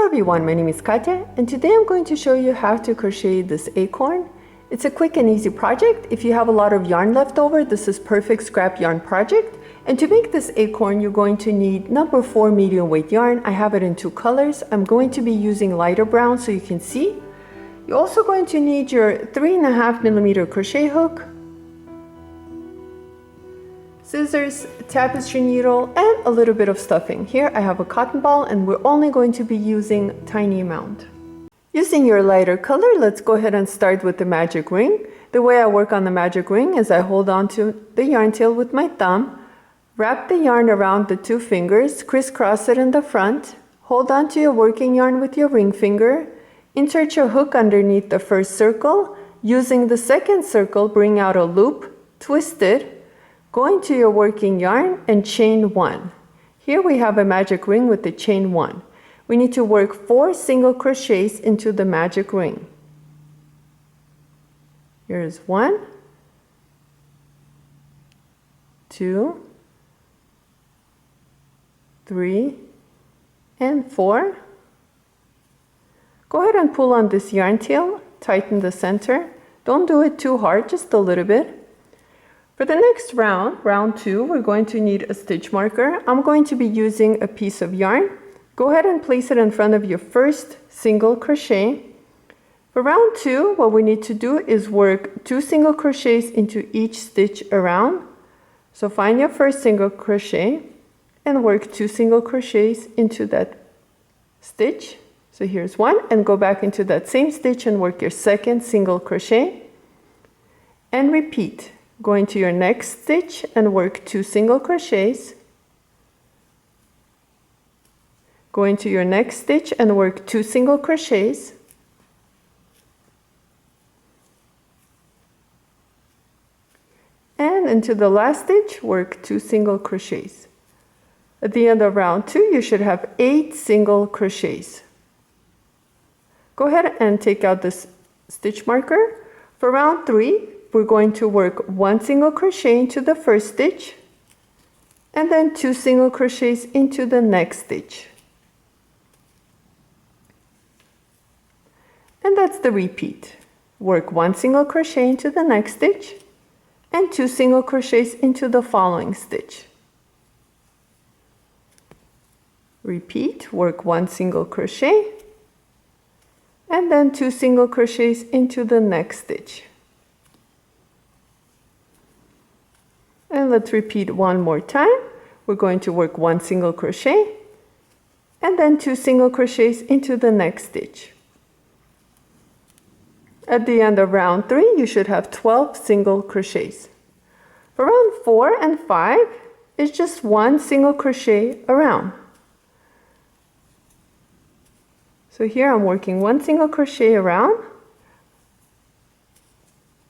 everyone, my name is Katya and today I'm going to show you how to crochet this acorn. It's a quick and easy project. If you have a lot of yarn left over, this is perfect scrap yarn project. And to make this acorn, you're going to need number 4 medium weight yarn. I have it in 2 colors. I'm going to be using lighter brown so you can see. You're also going to need your 3.5mm crochet hook, scissors, tapestry needle, and a little bit of stuffing. Here I have a cotton ball and we're only going to be using a tiny amount. Using your lighter color, let's go ahead and start with the magic ring. The way I work on the magic ring is I hold on to the yarn tail with my thumb, wrap the yarn around the 2 fingers, crisscross it in the front, hold on to your working yarn with your ring finger, insert your hook underneath the first circle, using the second circle, bring out a loop, twist it, go into your working yarn and chain 1. Here we have a magic ring with the chain 1. We need to work 4 single crochets into the magic ring. Here's 1, 2, 3, and 4. Go ahead and pull on this yarn tail, tighten the center. Don't do it too hard, just a little bit. For the next round, round 2, we're going to need a stitch marker. I'm going to be using a piece of yarn. Go ahead and place it in front of your first single crochet. For round 2, what we need to do is work 2 single crochets into each stitch around. So find your first single crochet and work 2 single crochets into that stitch. So here's 1, and go back into that same stitch and work your second single crochet. And repeat. Go into your next stitch and work 2 single crochets. Go into your next stitch and work 2 single crochets. And into the last stitch, work 2 single crochets. At the end of round 2, you should have 8 single crochets. Go ahead and take out this stitch marker. For round 3, we're going to work 1 single crochet into the first stitch and then 2 single crochets into the next stitch. And that's the repeat. Work 1 single crochet into the next stitch and 2 single crochets into the following stitch. Repeat, work 1 single crochet and then 2 single crochets into the next stitch. And let's repeat one more time. We're going to work 1 single crochet and then 2 single crochets into the next stitch. At the end of round 3, you should have 12 single crochets. For round 4 and 5, it's just 1 single crochet around. So here I'm working 1 single crochet around.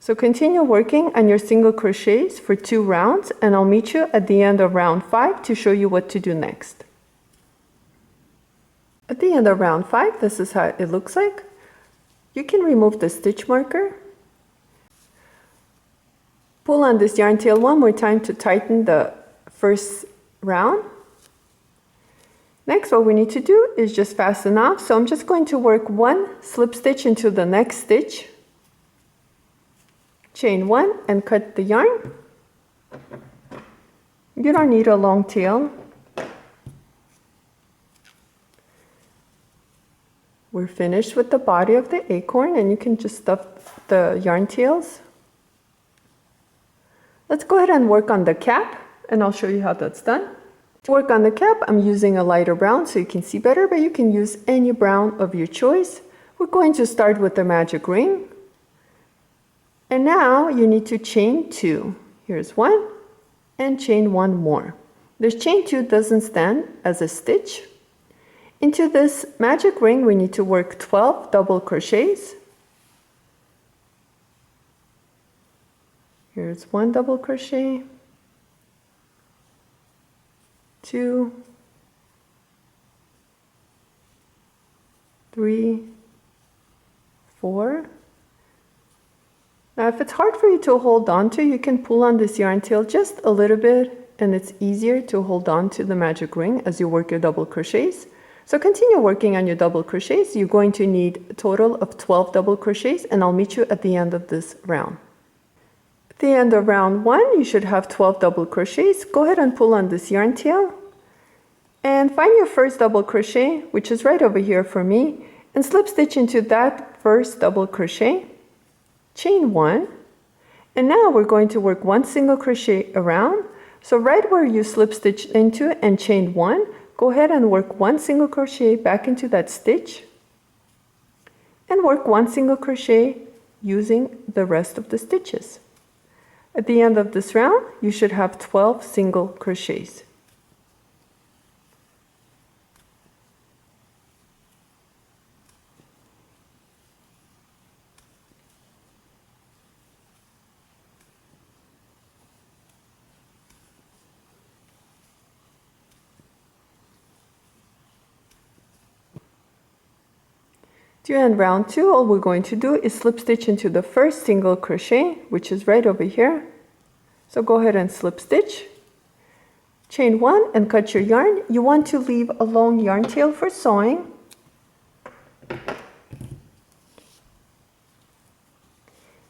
So continue working on your single crochets for 2 rounds, and I'll meet you at the end of round 5 to show you what to do next. At the end of round 5, this is how it looks like. You can remove the stitch marker. Pull on this yarn tail one more time to tighten the first round. Next, what we need to do is just fasten off. So I'm just going to work 1 slip stitch into the next stitch. Chain 1 and cut the yarn. You don't need a long tail. We're finished with the body of the acorn and you can just stuff the yarn tails. Let's go ahead and work on the cap and I'll show you how that's done. To work on the cap, I'm using a lighter brown so you can see better, but you can use any brown of your choice. We're going to start with the magic ring. And now you need to chain 2. Here's 1 and chain 1 more. This chain 2 doesn't stand as a stitch. Into this magic ring, we need to work 12 double crochets. Here's 1 double crochet, 2, 3, 4. Now if it's hard for you to hold on to, you can pull on this yarn tail just a little bit and it's easier to hold on to the magic ring as you work your double crochets. So continue working on your double crochets. You're going to need a total of 12 double crochets, and I'll meet you at the end of this round. At the end of round 1, you should have 12 double crochets. Go ahead and pull on this yarn tail and find your first double crochet, which is right over here for me, and slip stitch into that first double crochet, chain 1, and now we're going to work 1 single crochet around. So right where you slip stitch into and chain 1, go ahead and work 1 single crochet back into that stitch and work 1 single crochet using the rest of the stitches. At the end of this round, you should have 12 single crochets. To end round 2, all we're going to do is slip stitch into the first single crochet, which is right over here. So go ahead and slip stitch, chain 1 and cut your yarn. You want to leave a long yarn tail for sewing.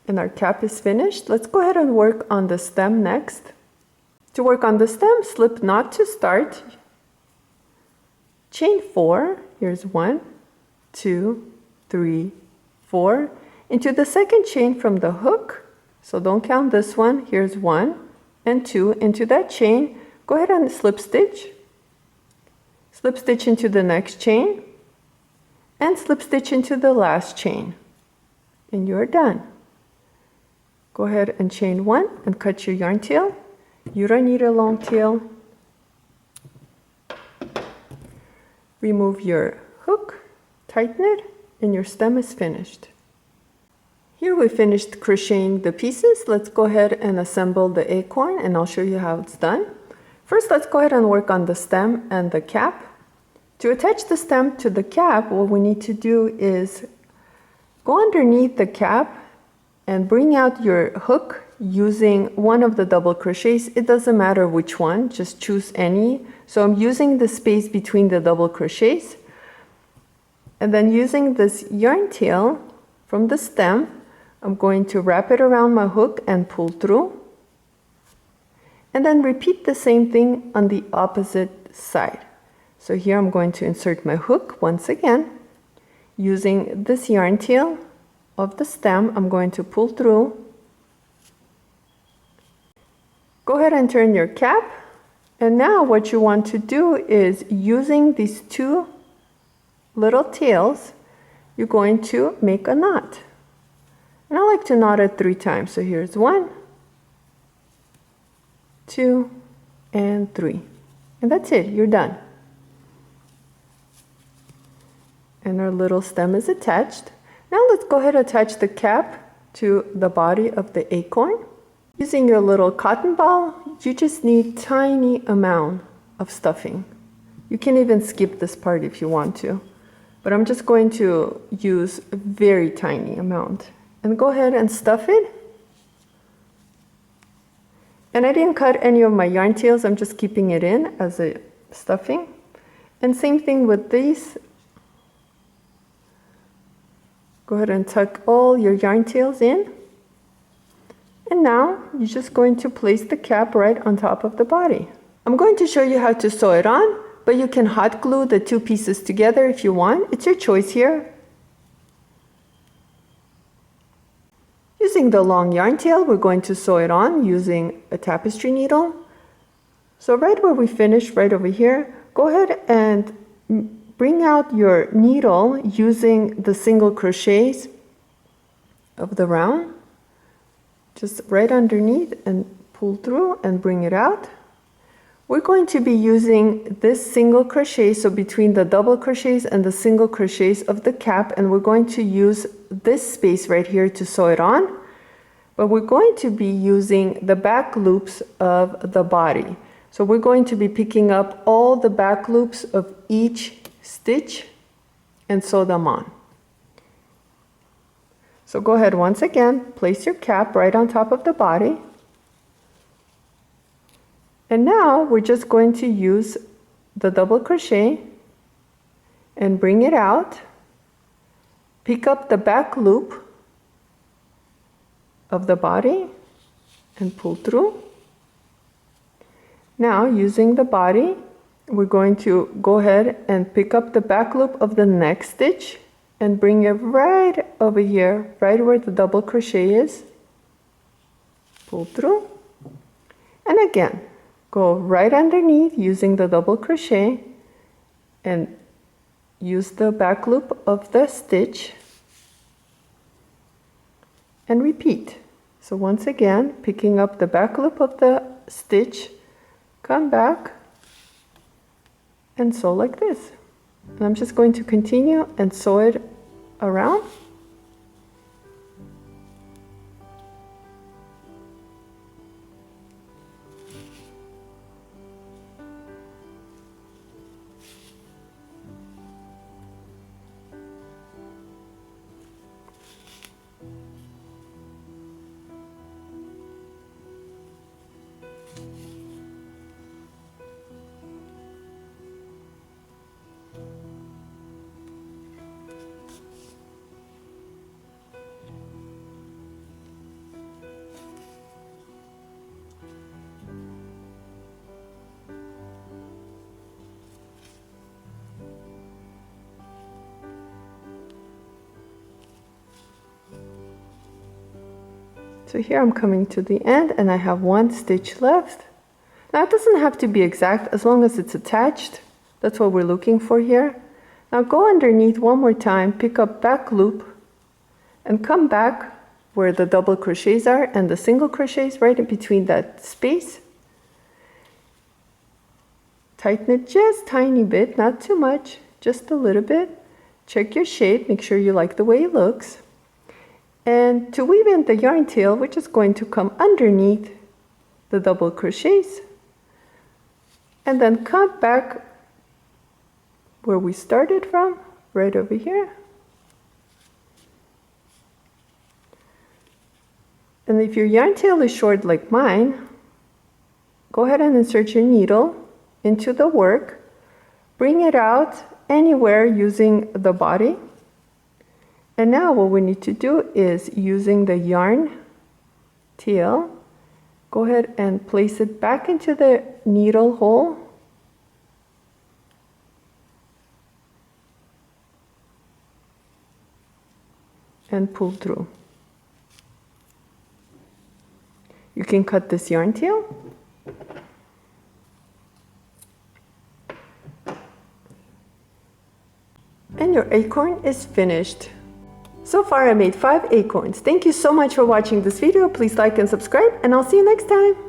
And our cap is finished. Let's go ahead and work on the stem next. To work on the stem, slip knot to start, chain 4, here's 1, 2, 3, 4, into the second chain from the hook. So don't count this one. Here's 1 and 2 into that chain. Go ahead and slip stitch into the next chain, and slip stitch into the last chain, and you're done. Go ahead and chain 1 and cut your yarn tail. You don't need a long tail. Remove your hook, tighten it, and your stem is finished. Here we finished crocheting the pieces. Let's go ahead and assemble the acorn, and I'll show you how it's done. First, let's go ahead and work on the stem and the cap. To attach the stem to the cap, what we need to do is go underneath the cap and bring out your hook using one of the double crochets. It doesn't matter which one, just choose any. So I'm using the space between the double crochets. And then using this yarn tail from the stem, I'm going to wrap it around my hook and pull through. And then repeat the same thing on the opposite side. So here I'm going to insert my hook once again. Using this yarn tail of the stem, I'm going to pull through. Go ahead and turn your cap. And now what you want to do is, using these two little tails, you're going to make a knot. And I like to knot it 3 times. So here's 1, 2, and 3. And that's it, you're done. And our little stem is attached. Now let's go ahead and attach the cap to the body of the acorn. Using your little cotton ball, you just need a tiny amount of stuffing. You can even skip this part if you want to. But I'm just going to use a very tiny amount. And go ahead and stuff it. And I didn't cut any of my yarn tails, I'm just keeping it in as a stuffing. And same thing with these. Go ahead and tuck all your yarn tails in. And now you're just going to place the cap right on top of the body. I'm going to show you how to sew it on, but you can hot glue the 2 pieces together if you want. It's your choice here. Using the long yarn tail, we're going to sew it on using a tapestry needle. So right where we finished, right over here, go ahead and bring out your needle using the single crochets of the round. Just right underneath and pull through and bring it out. We're going to be using this single crochet, so between the double crochets and the single crochets of the cap, and we're going to use this space right here to sew it on. But we're going to be using the back loops of the body. So we're going to be picking up all the back loops of each stitch and sew them on. So go ahead once again, place your cap right on top of the body. And now we're just going to use the double crochet and bring it out. Pick up the back loop of the body and pull through. Now, using the body, we're going to go ahead and pick up the back loop of the next stitch and bring it right over here, right where the double crochet is. Pull through. And again, go right underneath using the double crochet and use the back loop of the stitch and repeat. So once again, picking up the back loop of the stitch, come back and sew like this. And I'm just going to continue and sew it around. So here I'm coming to the end and I have one stitch left. Now it doesn't have to be exact as long as it's attached. That's what we're looking for here. Now go underneath one more time, pick up back loop and come back where the double crochets are and the single crochets right in between that space. Tighten it just a tiny bit, not too much, just a little bit. Check your shape, make sure you like the way it looks. And to weave in the yarn tail, we're just going to come underneath the double crochets and then come back where we started from, right over here. And if your yarn tail is short like mine, go ahead and insert your needle into the work, bring it out anywhere using the body. And now what we need to do is, using the yarn tail, go ahead and place it back into the needle hole. And pull through. You can cut this yarn tail. And your acorn is finished. So far I made 5 acorns. Thank you so much for watching this video. Please like and subscribe, and I'll see you next time.